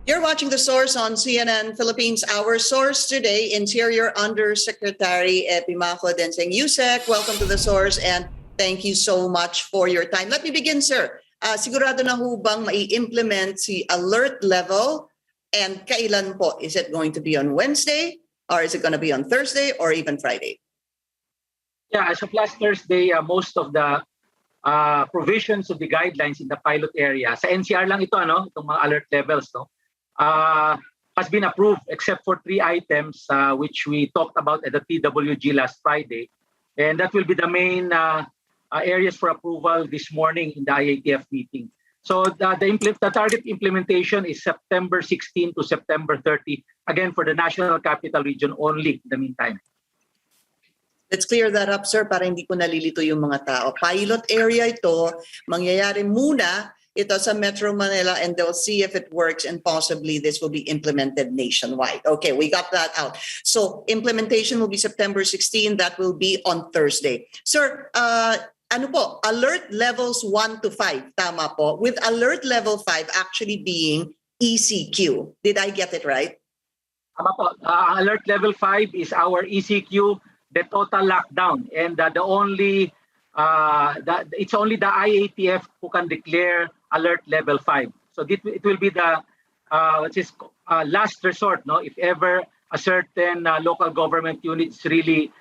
You're watching The Source on CNN Philippines. Our source today, Interior Undersecretary Epimaco Densing. Usec, welcome to The Source and thank you so much for your time. Let me begin, sir. Sigurado na ho bang mai-implement si alert level and kailan po? Is it going to be on Wednesday or is it going to be on Thursday or even Friday? Yeah, as of last Thursday, most of the provisions of the guidelines in the pilot area, sa NCR lang ito, itong mga alert levels, has been approved except for 3 items which we talked about at the TWG last Friday. And that will be the main areas for approval this morning in the IATF meeting. So the target implementation is September 16 to September 30, again for the National Capital Region only in the meantime. Let's clear that up, sir, para hindi ko nalilito yung mga tao. Pilot area ito, mangyayari muna ito sa Metro Manila and they'll see if it works and possibly this will be implemented nationwide. Okay, we got that out. So implementation will be September 16. That will be on Thursday. Sir, ano po, alert levels 1 to 5, tama po, with alert level 5 actually being ECQ. Did I get it right? Tama po. Alert level 5 is our ECQ, the total lockdown. And it's only the IATF who can declare alert level 5. So it will be the last resort, if ever a certain local government unit is really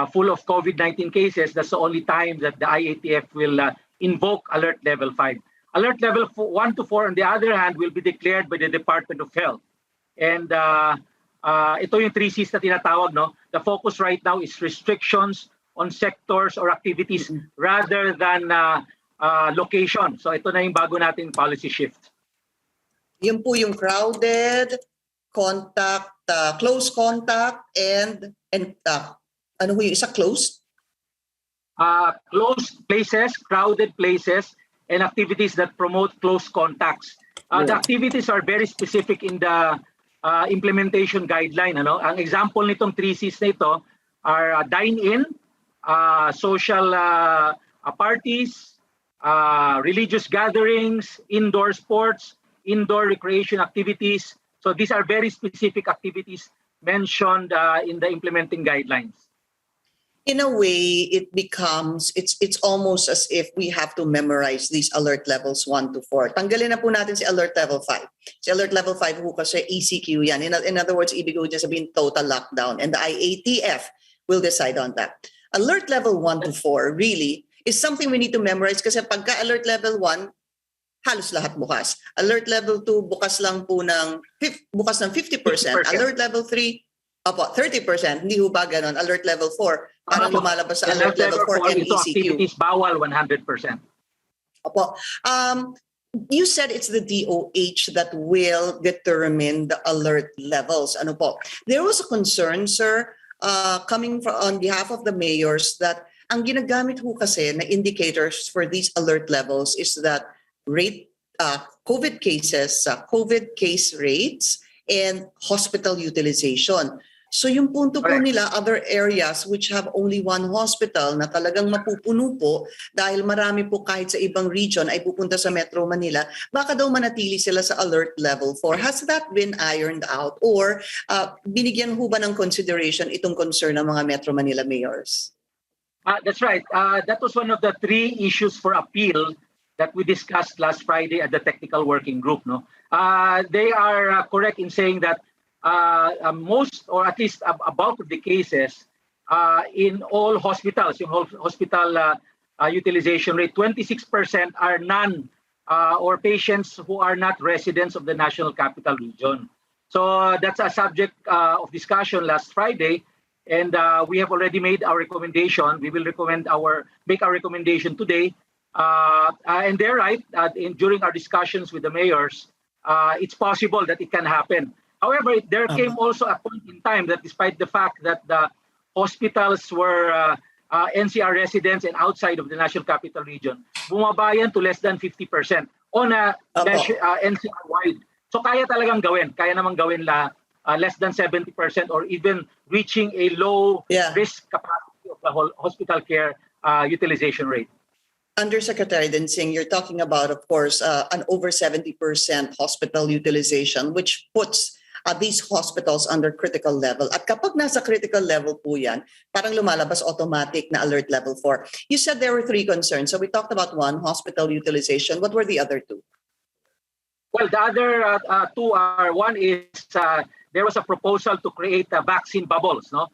full of COVID-19 cases, that's the only time that the IATF will invoke alert level 5. Alert level 1 to 4, on the other hand, will be declared by the Department of Health. And ito yung 3 Cs na tinatawag, The focus right now is restrictions on sectors or activities rather than location. So ito na yung bago nating policy shift. Yun po yung crowded, contact, close contact, and ano po yung isa, closed? Closed places, crowded places, and activities that promote close contacts. The activities are very specific in the implementation guideline. Ang example nitong 3 Cs na ito are dine-in, social parties, religious gatherings, indoor sports, indoor recreation activities. So these are very specific activities mentioned in the implementing guidelines. In a way, it becomes, it's almost as if we have to memorize these alert levels 1 to 4. Tanggalin na po natin si alert level 5. Si alert level 5 po kasi ECQ yan. In other words, ibig ko dyan sabihin total lockdown. And the IATF will decide on that. Alert level 1 to 4 really is something we need to memorize kasi pagka alert level 1, halos lahat bukas. Alert level 2, bukas ng 50%. Alert level 3, 30%. Hindi ho ba ganon? Alert level 4, parang lumalabas sa alert level 4 and ito, ECQ. Activities bawal 100%. Opo. You said it's the DOH that will determine the alert levels. Ano po? There was a concern, sir, coming from on behalf of the mayors that ang ginagamit ho kasi na indicators for these alert levels is that COVID cases, COVID case rates, and hospital utilization. So yung punto po nila, other areas which have only one hospital na talagang mapupuno po dahil marami po kahit sa ibang region ay pupunta sa Metro Manila, baka daw manatili sila sa alert level 4. Has that been ironed out? Or binigyan ho ba ng consideration itong concern ng mga Metro Manila mayors? That's right. That was one of the 3 issues for appeal that we discussed last Friday at the technical working group. They are correct in saying that most or at least a bulk of the cases in all hospitals, yung hospital utilization rate, 26% are or patients who are not residents of the National Capital Region. So that's a subject of discussion last Friday, and we have already made our recommendation. We will make our recommendation today. And they're right. During our discussions with the mayors, it's possible that it can happen. However, there came also a point in time that despite the fact that the hospitals were NCR residents and outside of the National Capital Region, bumabayan to less than 50% on a NCR-wide. So kaya talagang gawin. Kaya namang gawin less than 70% or even reaching a low risk capacity of the whole hospital care utilization rate. Undersecretary Densing, you're talking about, of course, an over 70% hospital utilization, which puts these hospitals under critical level. At kapag nasa critical level po yan, parang lumalabas automatic na alert level 4. You said there were 3 concerns. So we talked about 1, hospital utilization. What were the other 2? Well, the other 2 are, one is there was a proposal to create vaccine bubbles. No,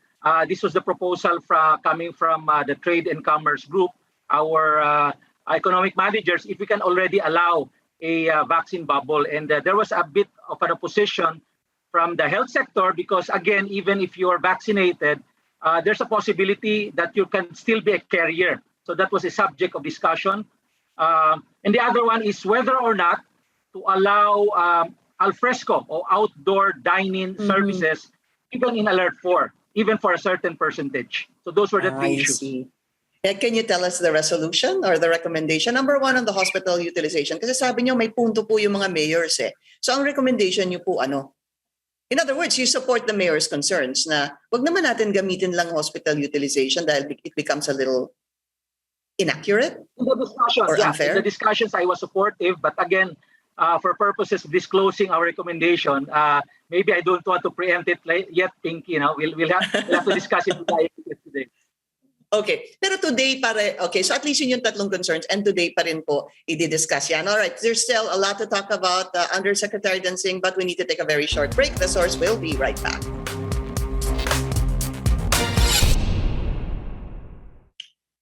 this was the proposal coming from the Trade and Commerce Group, our economic managers, if we can already allow a vaccine bubble. And there was a bit of an opposition from the health sector because, again, even if you are vaccinated, there's a possibility that you can still be a carrier. So that was a subject of discussion. And the other one is whether or not to allow al fresco or outdoor dining services, even in Alert 4, even for a certain percentage. So those were the 3 issues. See. Can you tell us the resolution or the recommendation? Number 1 on the hospital utilization. Kasi sabi niyo may punto po yung mga mayors eh. So ang recommendation niyo po ano? In other words, you support the mayor's concerns na wag naman natin gamitin lang hospital utilization dahil it becomes a little inaccurate in the discussion, or unfair? In the discussions, I was supportive, but again, for purposes of disclosing our recommendation, maybe I don't want to preempt it yet, Pink. We'll have to discuss it today. Okay. Pero today okay, so at least yun yung 3 concerns and today pa rin po i-discuss yan. All right, there's still a lot to talk about Undersecretary Densing, but we need to take a very short break. The Source will be right back.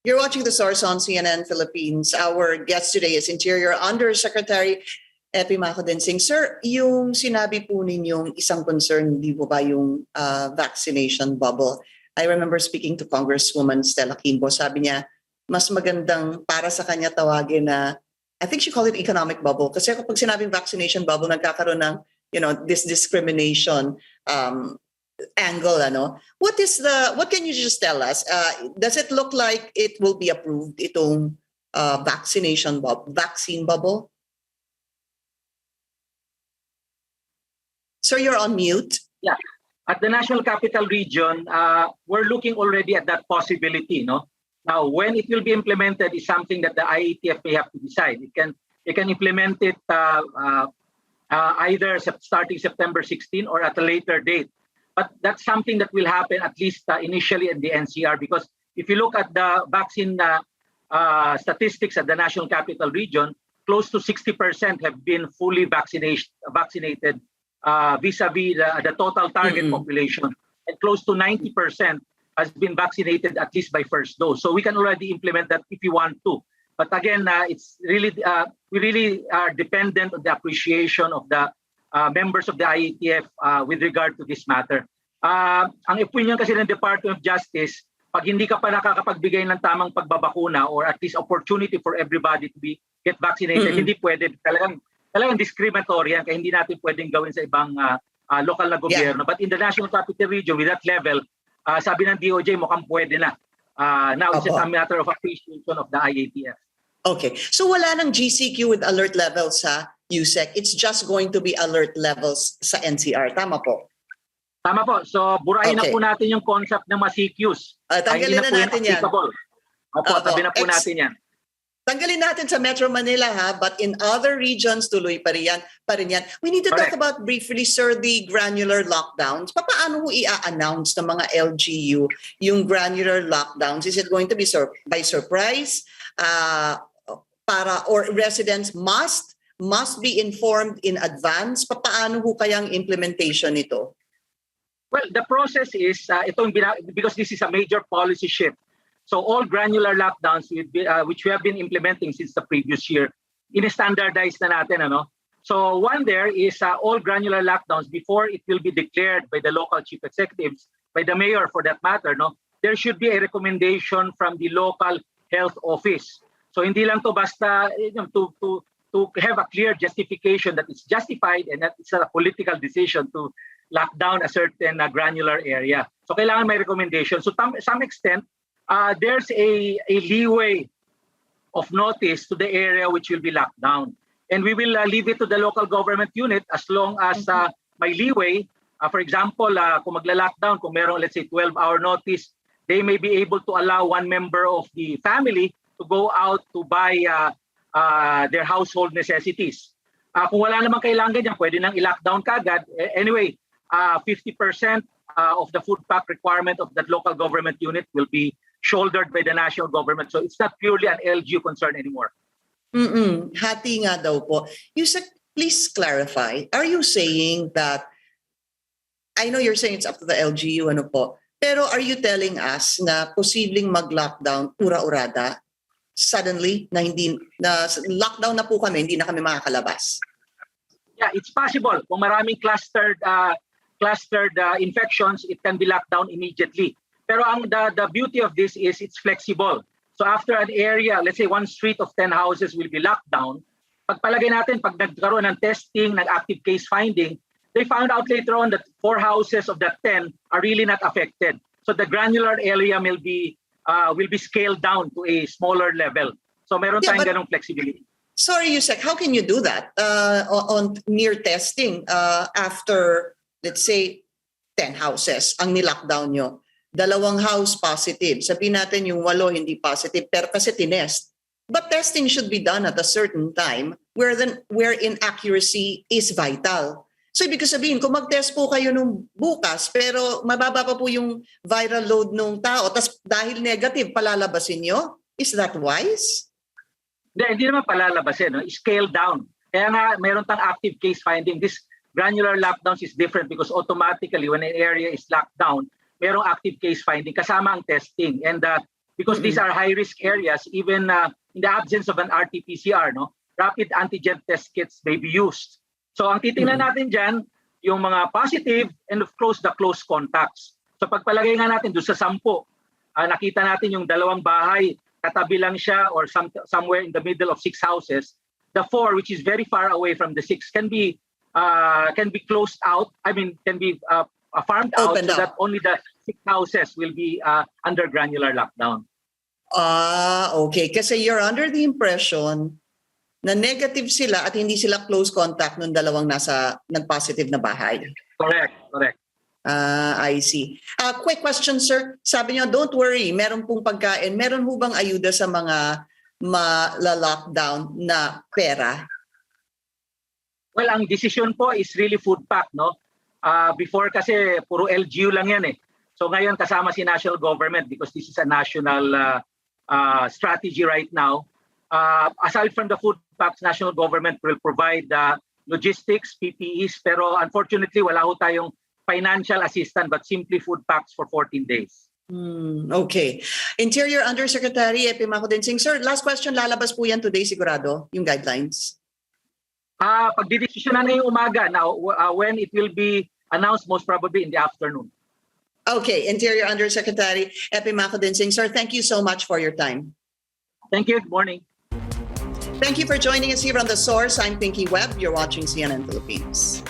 You're watching The Source on CNN Philippines. Our guest today is Interior Undersecretary Epimaco Densing. Sir, yung sinabi po ninyong isang concern, di po ba yung vaccination bubble? I remember speaking to Congresswoman Stella Quimbo. Sabi niya, mas magandang para sa kanya tawagin na, I think she called it economic bubble. Kasi kapag sinabing vaccination bubble, nagkakaroon ng, this discrimination angle. What can you just tell us? Does it look like it will be approved, itong vaccine bubble? Sir, you're on mute. Yeah. At the National Capital Region, we're looking already at that possibility. No? Now, when it will be implemented is something that the IATF may have to decide. It can implement it either starting September 16 or at a later date. But that's something that will happen at least initially in the NCR, because if you look at the vaccine statistics at the National Capital Region, close to 60% have been fully vaccinated vis-a-vis the total target population, and close to 90% has been vaccinated at least by first dose. So we can already implement that if you want to. But again, it's really we really are dependent on the appreciation of the members of the IATF with regard to this matter. Ang opinion kasi ng Department of Justice, pag hindi ka pa nakakapagbigay ng tamang pagbabakuna or at least opportunity for everybody to get vaccinated, hindi pwede. Talagang discriminatory yan, kaya hindi natin pwedeng gawin sa ibang lokal na gobyerno. But in the National Capital Region, with that level, sabi ng DOJ, mukhang pwede na. Now, it's just a matter of appreciation of the IATF. Okay. So wala nang GCQ with alert levels sa Usec. It's just going to be alert levels sa NCR. Tama po? Tama po. So, burahin na po natin yung concept ng mga CQs. Tanggalin na natin yan. Opo, tabi na po natin yan. Tanggalin natin sa Metro Manila but in other regions, tuloy pa rin yan. We need to talk about briefly, sir, the granular lockdowns. Paano mo i-announce ng mga LGU yung granular lockdowns? Is it going to be by surprise? Or residents must be informed in advance? Paano ho kayang implementation nito? Well, the process is, because this is a major policy shift. So all granular lockdowns which we have been implementing since the previous year, in-standardize na natin. So one there is all granular lockdowns before it will be declared by the local chief executives, by the mayor for that matter. There should be a recommendation from the local health office. So hindi lang to basta to have a clear justification that it's justified and that it's a political decision to lock down a certain granular area. So kailangan may recommendation. So to some extent, there's a leeway of notice to the area which will be locked down. And we will leave it to the local government unit as long as may leeway. For example, kung magla-lockdown, kung merong let's say 12-hour notice, they may be able to allow one member of the family to go out to buy their household necessities. Kung wala namang kailangan ganyan, pwede nang i-lockdown kagad. Anyway, 50% of the food pack requirement of that local government unit will be shouldered by the national government. So it's not purely an LGU concern anymore. Hati nga daw po. Usec, please clarify. Are you saying that, I know you're saying it's up to the LGU, ano po, pero are you telling us na posibleng mag-lockdown ura-urada suddenly na lockdown na po kami, hindi na kami makakalabas? Yeah, it's possible. Kung maraming clustered infections, it can be locked down immediately. Pero the beauty of this is it's flexible. So after an area, let's say one street of 10 houses will be locked down, pagpalagay natin, pag nagkaroon ng testing, ng active case finding, they found out later on that 4 houses of that 10 are really not affected. So the granular area will be scaled down to a smaller level. So meron tayong ganong flexibility. Sorry, Usec, how can you do that on near testing after, let's say, 10 houses ang nilockdown nyo? 2 house positive. Sabihin natin yung 8 hindi positive, pero kasi tinest. But testing should be done at a certain time wherein accuracy is vital. So ibig sabihin, kung mag-test po kayo nung bukas, pero mababa pa po yung viral load ng tao, tas dahil negative, palalabasin nyo? Is that wise? Hindi naman palalabasin. No? Scale down. Kaya nga, meron tang active case finding. This granular lockdowns is different because automatically when an area is locked down, merong active case finding kasama ang testing. And because these are high-risk areas, even in the absence of an RT-PCR, no, rapid antigen test kits may be used. So ang titingnan natin dyan, yung mga positive and of course the close contacts. So pagpalagay nga natin doon sa 10, nakita natin yung 2 bahay, katabi lang siya or somewhere in the middle of 6 houses. The 4, which is very far away from the 6, can be closed out. I mean, can be farmed out so that only the 6 houses will be under granular lockdown. Okay. Kasi you're under the impression na negative sila at hindi sila close contact nung 2 nag-positive na bahay. Correct. I see. Quick question, sir. Sabi niyo, don't worry, meron pong pagkain. Meron ho bang ayuda sa mga ma-lockdown na pera? Well, ang decision po is really food pack, no? Before kasi puro LGU lang yan eh. So ngayon kasama si national government because this is a national strategy right now. Aside from the food packs, national government will provide logistics, PPEs, pero unfortunately wala ho tayong financial assistance but simply food packs for 14 days. Okay. Interior Undersecretary Epimaco Densing. Sir, last question, lalabas po yan today sigurado, yung guidelines? Pagdidesisyon na ngayong umaga. Now, when it will be announced, most probably in the afternoon. Okay. Interior Undersecretary Epimaco Densing. Sir, thank you so much for your time. Thank you. Good morning. Thank you for joining us here on The Source. I'm Pinky Webb. You're watching CNN Philippines.